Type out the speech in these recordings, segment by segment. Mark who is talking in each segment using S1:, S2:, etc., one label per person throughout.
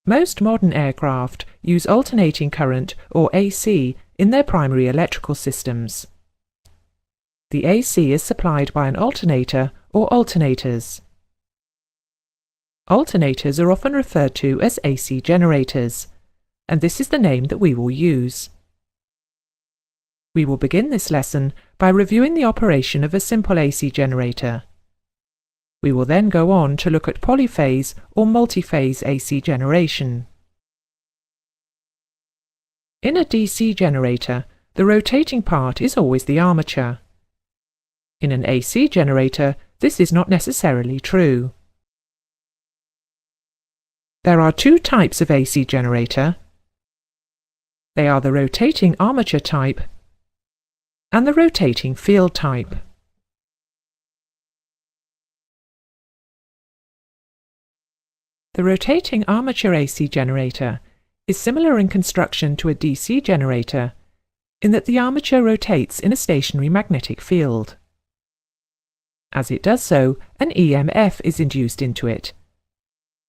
S1: Most modern aircraft use alternating current, or AC, in their primary electrical systems. The AC is supplied by an alternator or alternators. Alternators are often referred to as AC generators, and this is the name that we will use. We will begin this lesson by reviewing the operation of a simple AC generator. We will then go on to look at polyphase or multiphase AC generation. In a DC generator, the rotating part is always the armature. In an AC generator, this is not necessarily true. There are two types of AC generator. They are the rotating armature type and the rotating field type. The rotating armature AC generator is similar in construction to a DC generator in that the armature rotates in a stationary magnetic field. As it does so, an EMF is induced into it,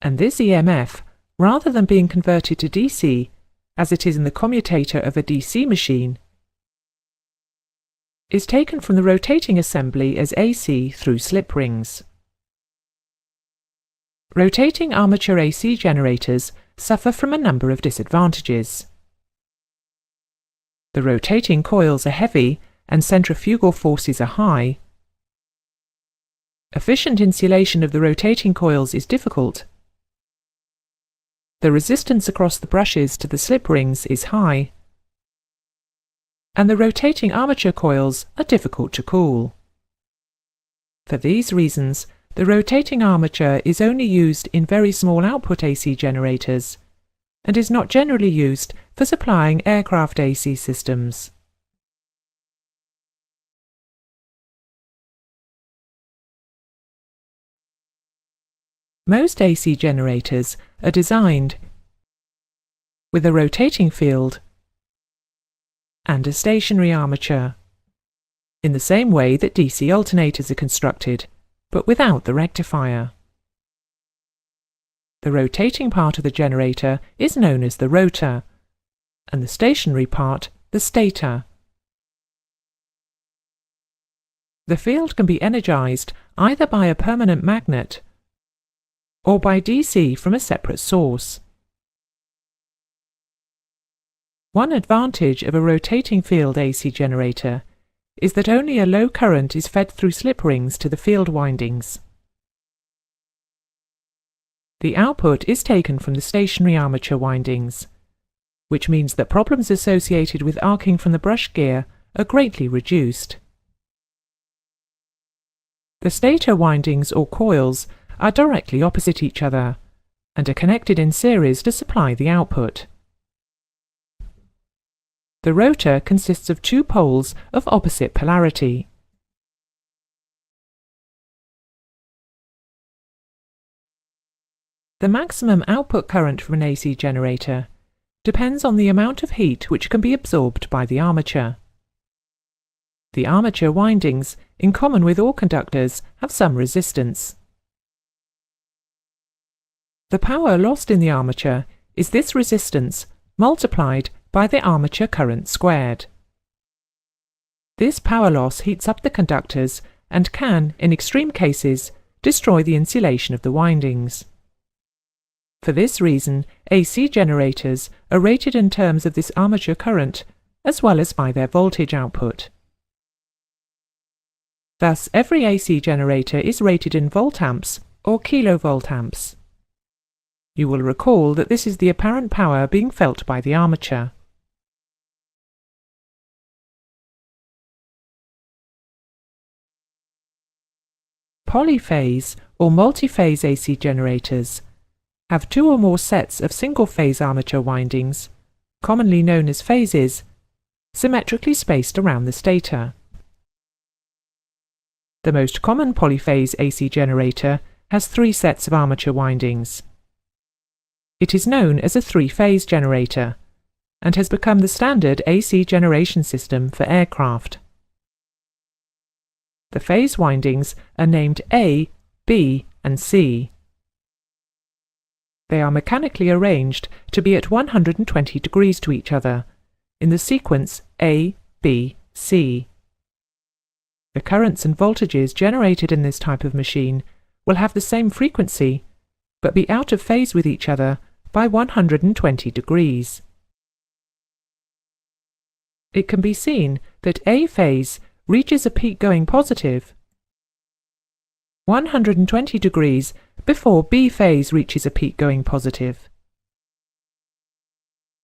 S1: and this EMF, rather than being converted to DC, as it is in the commutator of a DC machine, is taken from the rotating assembly as AC through slip rings. Rotating armature AC generators suffer from a number of disadvantages. The rotating coils are heavy and centrifugal forces are high. Efficient insulation of the rotating coils is difficult. The resistance across the brushes to the slip rings is high. And the rotating armature coils are difficult to cool. For these reasons, the rotating armature is only used in very small output AC generators and is not generally used for supplying aircraft AC systems. Most AC generators are designed with a rotating field and a stationary armature, in the same way that DC alternators are constructed, but without the rectifier. The rotating part of the generator is known as the rotor, and the stationary part the stator. The field can be energized either by a permanent magnet or by DC from a separate source. One advantage of a rotating field AC generator is that only a low current is fed through slip rings to the field windings. The output is taken from the stationary armature windings, which means that problems associated with arcing from the brush gear are greatly reduced. The stator windings or coils are directly opposite each other and are connected in series to supply the output. The rotor consists of two poles of opposite polarity. The maximum output current from an AC generator depends on the amount of heat which can be absorbed by the armature. The armature windings, in common with all conductors, have some resistance. The power lost in the armature is this resistance multiplied by the armature current squared. This power loss heats up the conductors and can, in extreme cases, destroy the insulation of the windings. For this reason, AC generators are rated in terms of this armature current as well as by their voltage output. Thus, every AC generator is rated in voltamps or kilovoltamps. You will recall that this is the apparent power being felt by the armature. Polyphase or multiphase AC generators have two or more sets of single-phase armature windings, commonly known as phases, symmetrically spaced around the stator. The most common polyphase AC generator has three sets of armature windings. It is known as a three-phase generator and has become the standard AC generation system for aircraft. The phase windings are named A, B, and C. They are mechanically arranged to be at 120 degrees to each other, in the sequence A, B, C. The currents and voltages generated in this type of machine will have the same frequency, but be out of phase with each other by 120 degrees. It can be seen that A phase reaches a peak going positive 120 degrees before B phase reaches a peak going positive.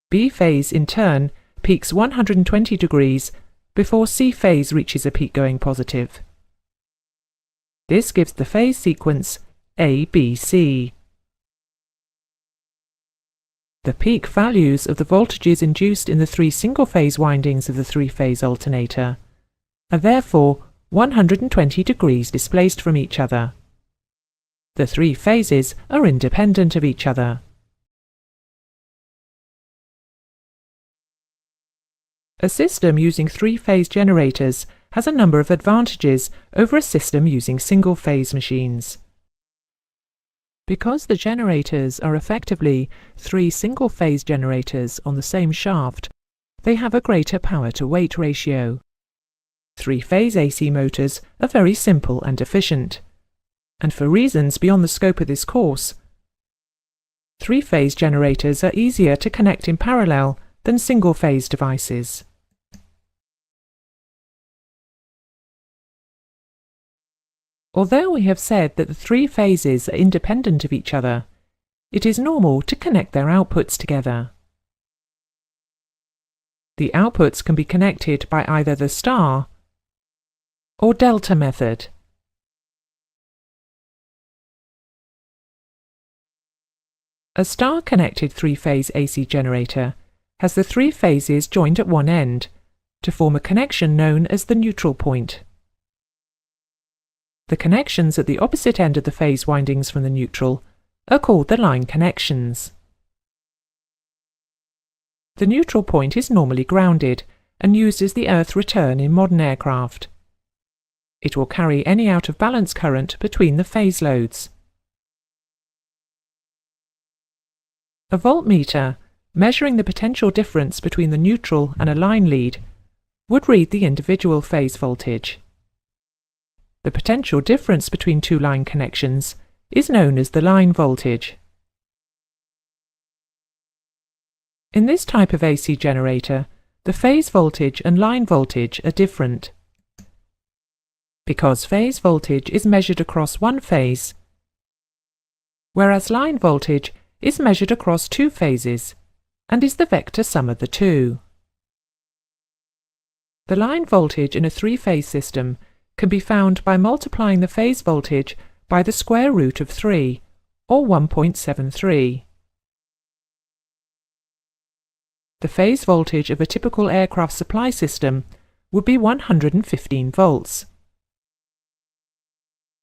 S1: B phase, in turn, peaks 120 degrees before C phase reaches a peak going positive. This gives the phase sequence ABC. The peak values of the voltages induced in the three single-phase windings of the three-phase alternator are therefore 120 degrees displaced from each other. The three phases are independent of each other. A system using three-phase generators has a number of advantages over a system using single-phase machines. Because the generators are effectively three single-phase generators on the same shaft, they have a greater power-to-weight ratio. Three-phase AC motors are very simple and efficient, and for reasons beyond the scope of this course, three-phase generators are easier to connect in parallel than single-phase devices. Although we have said that the three phases are independent of each other, it is normal to connect their outputs together. The outputs can be connected by either the star or delta method. A star-connected three-phase AC generator has the three phases joined at one end to form a connection known as the neutral point. The connections at the opposite end of the phase windings from the neutral are called the line connections. The neutral point is normally grounded and used as the earth return in modern aircraft. It will carry any out-of-balance current between the phase loads. A voltmeter, measuring the potential difference between the neutral and a line lead, would read the individual phase voltage. The potential difference between two line connections is known as the line voltage. In this type of AC generator, the phase voltage and line voltage are different. Because phase voltage is measured across one phase, whereas line voltage is measured across two phases and is the vector sum of the two. The line voltage in a three-phase system can be found by multiplying the phase voltage by the square root of 3, or 1.73. The phase voltage of a typical aircraft supply system would be 115 volts.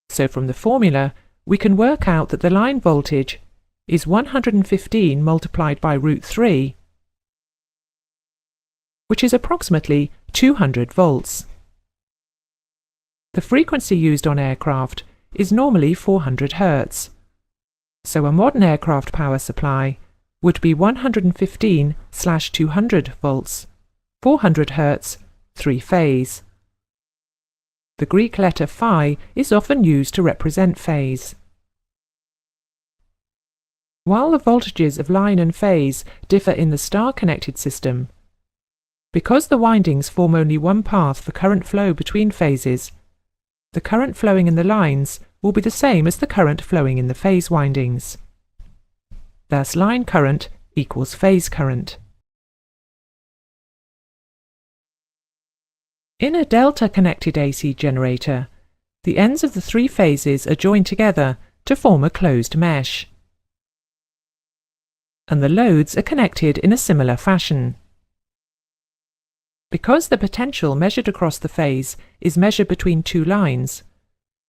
S1: So from the formula, we can work out that the line voltage is 115 multiplied by root 3, which is approximately 200 volts. The frequency used on aircraft is normally 400 Hz, so a modern aircraft power supply would be 115/200 volts, 400 Hz, three-phase. The Greek letter phi is often used to represent phase. While the voltages of line and phase differ in the star-connected system, because the windings form only one path for current flow between phases, the current flowing in the lines will be the same as the current flowing in the phase windings. Thus, line current equals phase current. In a delta-connected AC generator, the ends of the three phases are joined together to form a closed mesh, and the loads are connected in a similar fashion. Because the potential measured across the phase is measured between two lines,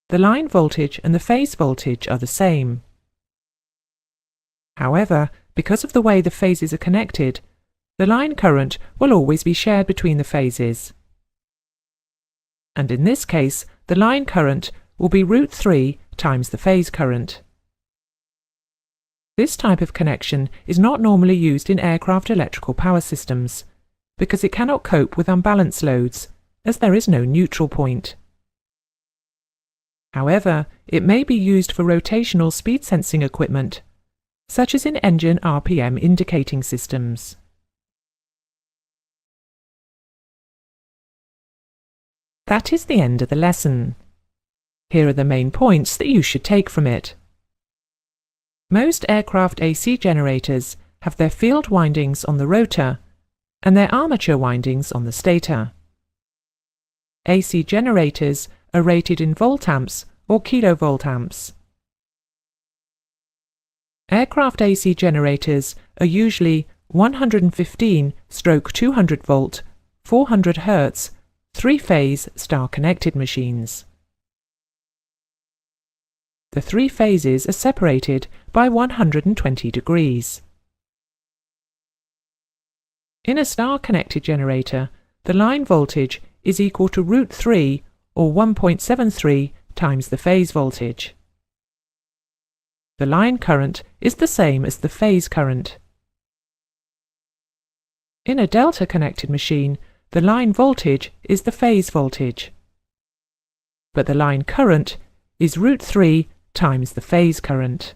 S1: the line voltage and the phase voltage are the same. However, because of the way the phases are connected, the line current will always be shared between the phases. And in this case, the line current will be root 3 times the phase current. This type of connection is not normally used in aircraft electrical power systems, because it cannot cope with unbalanced loads, as there is no neutral point. However, it may be used for rotational speed sensing equipment, such as in engine RPM indicating systems. That is the end of the lesson. Here are the main points that you should take from it. Most aircraft AC generators have their field windings on the rotor and their armature windings on the stator. AC generators are rated in voltamps or kilovoltamps. Aircraft AC generators are usually 115/200 volt, 400 Hz, three-phase star-connected machines. The three phases are separated by 120 degrees. In a star-connected generator, the line voltage is equal to √3 or 1.73 times the phase voltage. The line current is the same as the phase current. In a delta-connected machine, the line voltage is the phase voltage, but the line current is √3 times the phase current.